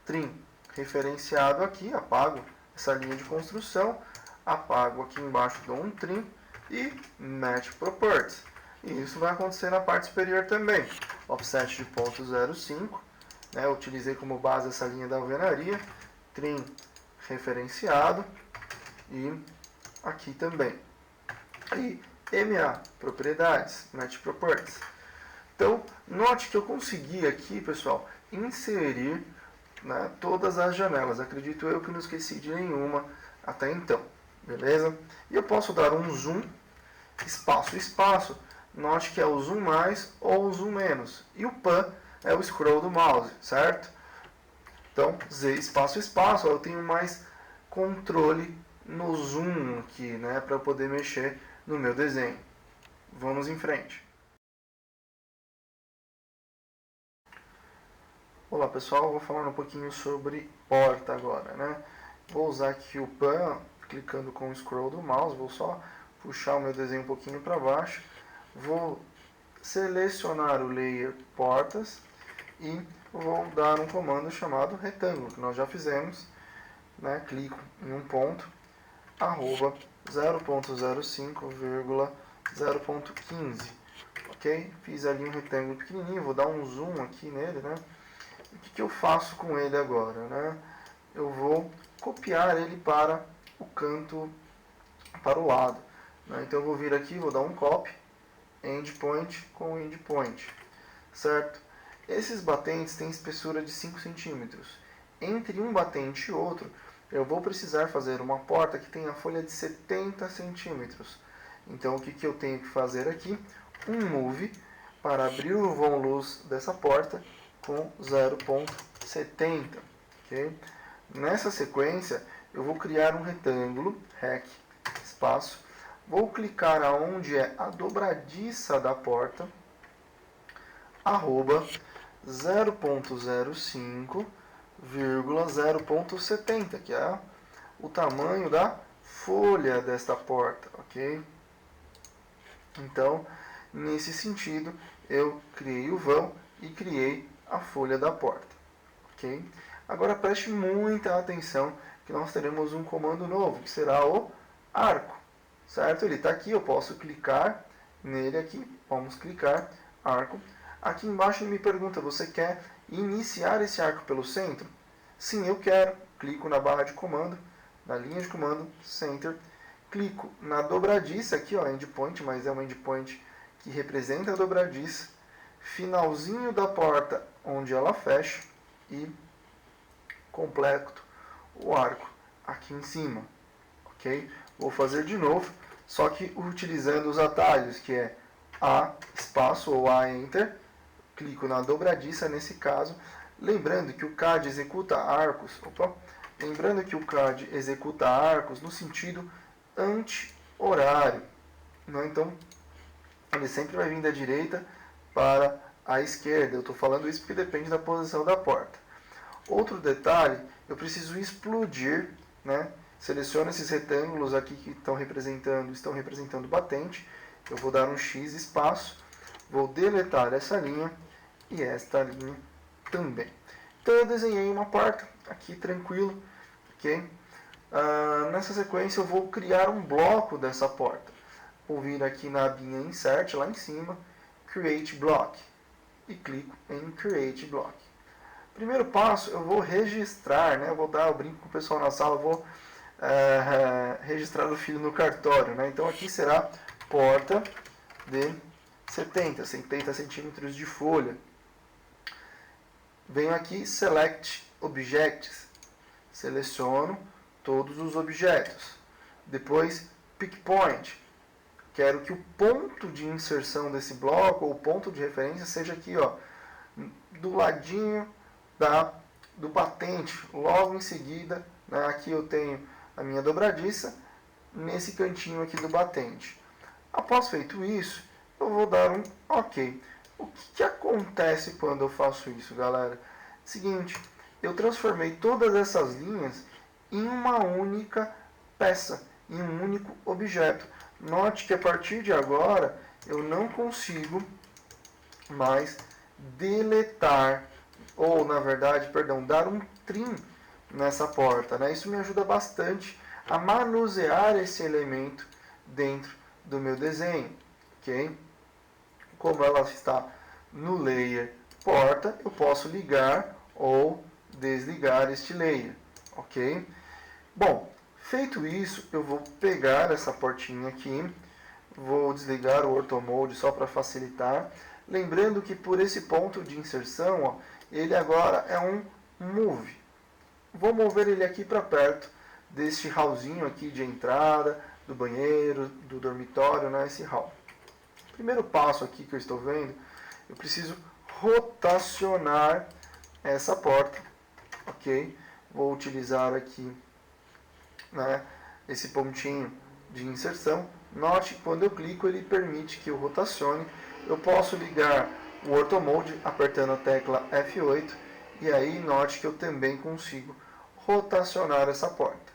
trim referenciado aqui, apago essa linha de construção, apago aqui embaixo, dou um trim e match properties. E isso vai acontecer na parte superior também. Offset de ponto 0,5, né? Eu utilizei como base essa linha da alvenaria, trim referenciado e aqui também. E MA, propriedades, match properties. Então, note que eu consegui aqui, pessoal, inserir, né, todas as janelas. Acredito eu que não esqueci de nenhuma até então, beleza? E eu posso dar um zoom, espaço. Note que é o zoom mais ou o zoom menos. E o pan é o scroll do mouse, certo? Então, Z espaço, eu tenho mais controle no zoom aqui, né, para eu poder mexer no meu desenho. Vamos em frente. Olá pessoal, vou falar um pouquinho sobre porta agora, né? Vou usar aqui o pan, clicando com o scroll do mouse, vou só puxar o meu desenho um pouquinho para baixo, vou selecionar o layer portas e vou dar um comando chamado retângulo, que nós já fizemos, né? Clico em um ponto, arroba 0.05,0.15, ok? Fiz ali um retângulo pequenininho, vou dar um zoom aqui nele, né? O que eu faço com ele agora, né? Eu vou copiar ele para o canto, para o lado, né? Então eu vou vir aqui, vou dar um copy, endpoint com endpoint, certo? Esses batentes têm espessura de 5 centímetros. Entre um batente e outro, eu vou precisar fazer uma porta que tenha folha de 70 centímetros. Então o que eu tenho que fazer aqui? Um move para abrir o vão luz dessa porta com 0.70, ok? Nessa sequência, eu vou criar um retângulo, rec, espaço, vou clicar aonde é a dobradiça da porta, arroba 0.05,0.70, que é o tamanho da folha desta porta, ok? Então, nesse sentido, eu criei o vão e criei a folha da porta, ok? Agora preste muita atenção que nós teremos um comando novo, que será o arco, certo? Ele está aqui, eu posso clicar nele aqui, vamos clicar, arco. Aqui embaixo ele me pergunta, você quer iniciar esse arco pelo centro? Sim, eu quero. Clico na barra de comando, na linha de comando, center, clico na dobradiça aqui, ó, endpoint, mas é um endpoint que representa a dobradiça, finalzinho da porta onde ela fecha e completo o arco aqui em cima, ok? Vou fazer de novo, só que utilizando os atalhos, que é A, espaço ou A, enter, clico na dobradiça nesse caso, lembrando que o CAD executa arcos, no sentido anti-horário, né? Então, ele sempre vai vir da direita para a esquerda. Eu estou falando isso porque depende da posição da porta. Outro detalhe, eu preciso explodir, né? Seleciono esses retângulos aqui que estão representando batente. Eu vou dar um X espaço, vou deletar essa linha e esta linha também. Então eu desenhei uma porta aqui tranquilo, ok? Nessa sequência eu vou criar um bloco dessa porta. Vou vir aqui na abinha Insert, lá em cima, Create Block, e clico em Create Block. Primeiro passo, eu vou registrar, né? Eu brinco com o pessoal na sala, eu vou registrar o filho no cartório, né? Então aqui será porta de 70 centímetros de folha. Venho aqui, Select Objects, seleciono todos os objetos. Depois, Pick Point. Quero que o ponto de inserção desse bloco, ou ponto de referência, seja aqui, ó, do ladinho do batente. Logo em seguida, né, aqui eu tenho a minha dobradiça, nesse cantinho aqui do batente. Após feito isso, eu vou dar um OK. O que acontece quando eu faço isso, galera? Seguinte, eu transformei todas essas linhas em uma única peça, em um único objeto. Note que a partir de agora eu não consigo mais deletar, ou na verdade, perdão, dar um trim nessa porta, né? Isso me ajuda bastante a manusear esse elemento dentro do meu desenho, ok? Como ela está no layer porta, eu posso ligar ou desligar este layer, ok? Bom, feito isso, eu vou pegar essa portinha aqui, vou desligar o Orthomode só para facilitar. Lembrando que por esse ponto de inserção, ó, ele agora é um move. Vou mover ele aqui para perto deste hallzinho aqui de entrada, do banheiro, do dormitório, né, esse hall. Primeiro passo aqui que eu estou vendo, eu preciso rotacionar essa porta, ok? Vou utilizar aqui, né, esse pontinho de inserção. Note que quando eu clico ele permite que eu rotacione. Eu posso ligar o Orthomode apertando a tecla F8 e aí note que eu também consigo rotacionar essa porta.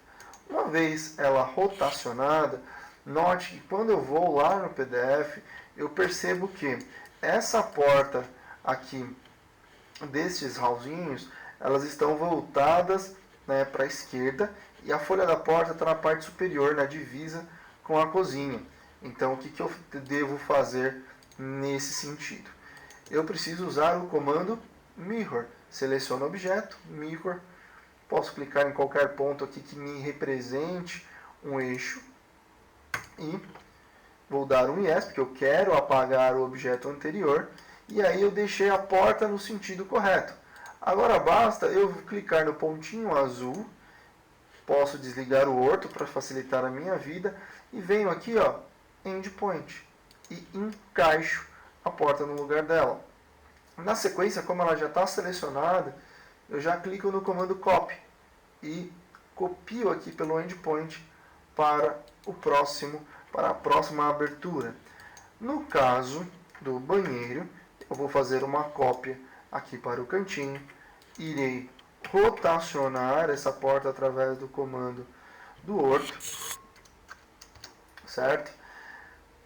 Uma vez ela rotacionada, note que quando eu vou lá no PDF, eu percebo que essa porta aqui destes hallzinhos, elas estão voltadas, né, para a esquerda e a folha da porta está na parte superior, na divisa com a cozinha. Então o que eu devo fazer nesse sentido? Eu preciso usar o comando Mirror. Seleciono o objeto, Mirror. Posso clicar em qualquer ponto aqui que me represente um eixo. E vou dar um Yes, porque eu quero apagar o objeto anterior. E aí eu deixei a porta no sentido correto. Agora basta eu clicar no pontinho azul. Posso desligar o orto para facilitar a minha vida. E venho aqui, ó, Endpoint. E encaixo a porta no lugar dela. Na sequência, como ela já está selecionada, eu já clico no comando Copy e copio aqui pelo endpoint para a próxima abertura. No caso do banheiro, eu vou fazer uma cópia aqui para o cantinho, irei rotacionar essa porta através do comando do orto, certo?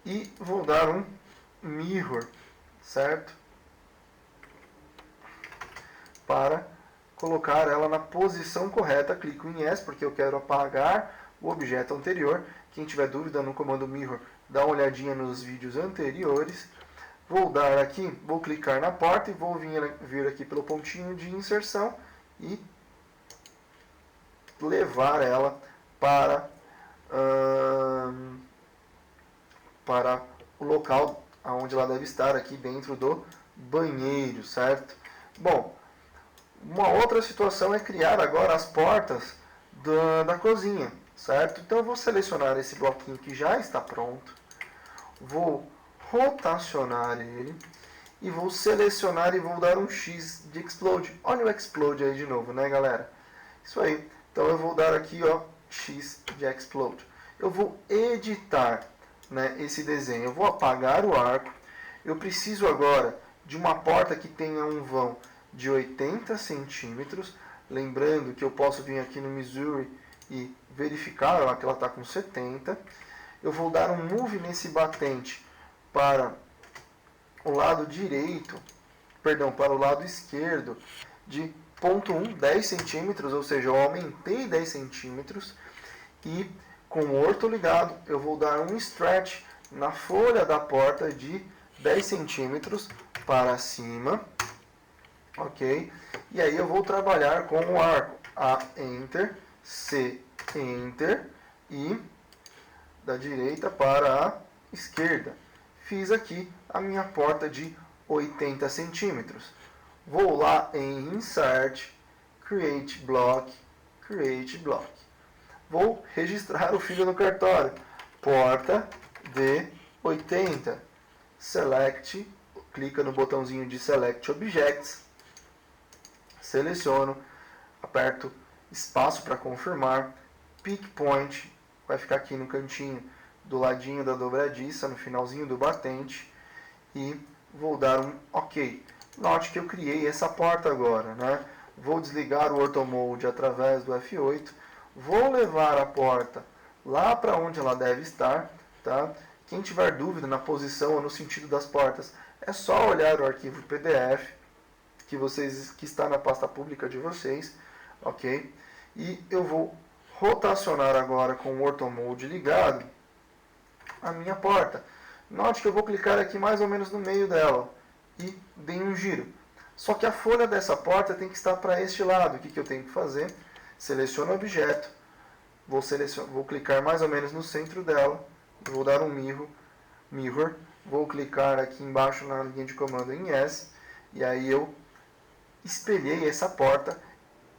E vou dar um mirror, certo? Para colocar ela na posição correta, clico em Yes, porque eu quero apagar o objeto anterior. Quem tiver dúvida no comando Mirror, dá uma olhadinha nos vídeos anteriores. Vou dar aqui, vou clicar na porta e vou vir aqui pelo pontinho de inserção e levar ela para o local onde ela deve estar, aqui dentro do banheiro, certo? Bom, uma outra situação é criar agora as portas da cozinha, certo? Então eu vou selecionar esse bloquinho que já está pronto, vou rotacionar ele e vou selecionar e vou dar um X de Explode. Olha o Explode aí de novo, né, galera? Isso aí. Então eu vou dar aqui, ó, X de Explode. Eu vou editar, né, esse desenho. Eu vou apagar o arco. Eu preciso agora de uma porta que tenha um vão de 80 centímetros. Lembrando que eu posso vir aqui no Missouri e verificar, ó, que ela está com 70. Eu vou dar um move nesse batente para o lado direito, perdão, para o lado esquerdo de 0,1, 10 centímetros, ou seja, eu aumentei 10 centímetros. E com o orto ligado, eu vou dar um stretch na folha da porta de 10 centímetros para cima. Ok? E aí eu vou trabalhar com o arco A, Enter, C, Enter e da direita para a esquerda. Fiz aqui a minha porta de 80 centímetros. Vou lá em Insert, Create Block, Create Block. Vou registrar o filho no cartório. Porta de 80. Select, clica no botãozinho de Select Objects. Seleciono, aperto espaço para confirmar, Pick Point vai ficar aqui no cantinho do ladinho da dobradiça, no finalzinho do batente, e vou dar um OK. Note que eu criei essa porta agora, né? Vou desligar o Orthomode através do F8, vou levar a porta lá para onde ela deve estar, tá? Quem tiver dúvida na posição ou no sentido das portas, é só olhar o arquivo PDF que está na pasta pública de vocês, ok? E eu vou rotacionar agora com o Orthomode ligado a minha porta. Note que eu vou clicar aqui mais ou menos no meio dela e dei um giro. Só que a folha dessa porta tem que estar para este lado. O que eu tenho que fazer? Seleciono o objeto, vou clicar mais ou menos no centro dela, vou dar um mirror, vou clicar aqui embaixo na linha de comando em S, e aí eu espelhei essa porta,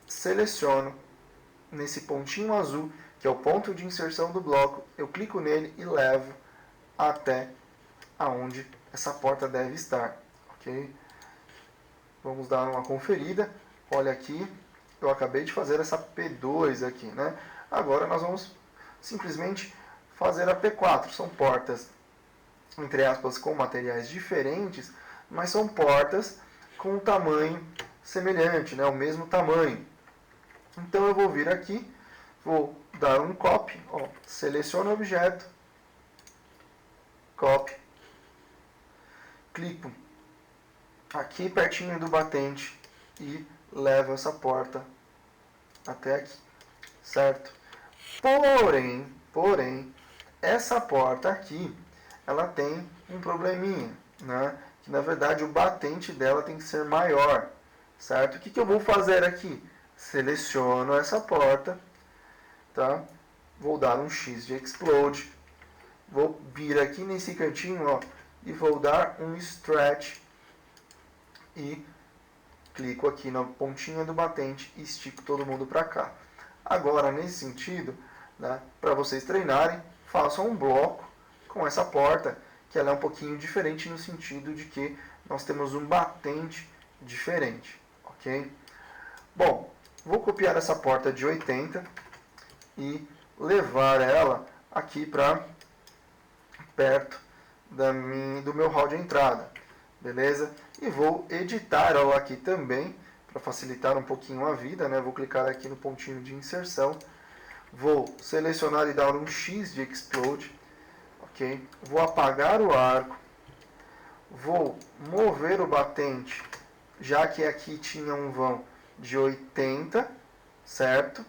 seleciono nesse pontinho azul, que é o ponto de inserção do bloco, eu clico nele e levo até aonde essa porta deve estar, ok? Vamos dar uma conferida. Olha aqui, eu acabei de fazer essa P2 aqui, né? Agora nós vamos simplesmente fazer a P4. São portas, entre aspas, com materiais diferentes, mas são portas com um tamanho semelhante, né? O mesmo tamanho. Então eu vou vir aqui, vou dar um copy, ó, seleciono o objeto, copy, clico aqui pertinho do batente e levo essa porta até aqui, certo? Porém, essa porta aqui, ela tem um probleminha, né? Que na verdade o batente dela tem que ser maior, certo? O que eu vou fazer aqui? Seleciono essa porta, tá? Vou dar um X de Explode, vou vir aqui nesse cantinho, ó, e vou dar um Stretch e clico aqui na pontinha do batente e estico todo mundo para cá. Agora, nesse sentido, né, para vocês treinarem, façam um bloco com essa porta, que ela é um pouquinho diferente no sentido de que nós temos um batente diferente, ok? Bom, vou copiar essa porta de 80 e levar ela aqui para perto do meu hall de entrada, beleza? E vou editar ela aqui também, para facilitar um pouquinho a vida, né? Vou clicar aqui no pontinho de inserção, vou selecionar e dar um X de Explode, ok? Vou apagar o arco, vou mover o batente, já que aqui tinha um vão de 80, certo?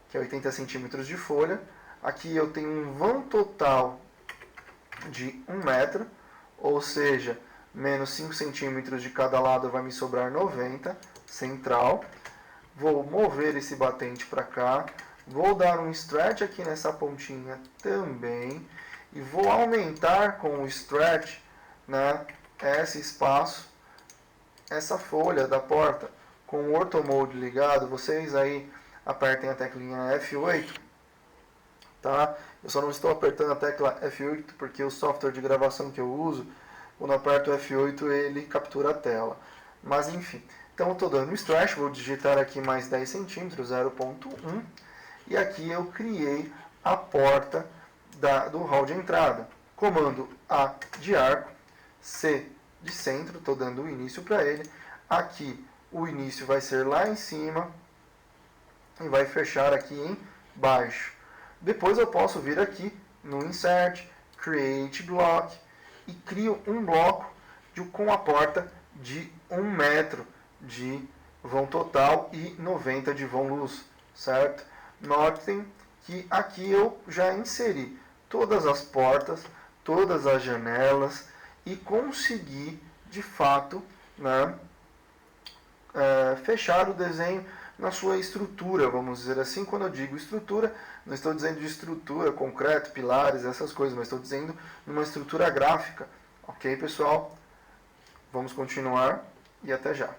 Que é 80 centímetros de folha. Aqui eu tenho um vão total de 1 metro, ou seja, menos 5 centímetros de cada lado vai me sobrar 90, central. Vou mover esse batente para cá, vou dar um stretch aqui nessa pontinha também, e vou aumentar com o stretch, né, esse espaço, essa folha da porta. Com o Orthomode ligado, vocês aí apertem a teclinha F8, tá? Eu só não estou apertando a tecla F8 porque o software de gravação que eu uso, quando eu aperto o F8 ele captura a tela. Mas enfim, então eu estou dando um stretch, vou digitar aqui mais 10 centímetros, 0.1, e aqui eu criei a porta do hall de entrada. Comando A de arco, C de centro, estou dando o início para ele. Aqui o início vai ser lá em cima e vai fechar aqui embaixo. Depois eu posso vir aqui no Insert, Create Block e crio um bloco com a porta de 1 metro de vão total e 90 de vão luz, certo? Notem que aqui eu já inseri todas as portas, todas as janelas e consegui de fato, né, fechar o desenho na sua estrutura, vamos dizer assim. Quando eu digo estrutura, não estou dizendo de estrutura, concreto, pilares, essas coisas, mas estou dizendo numa estrutura gráfica. Ok, pessoal? Vamos continuar e até já.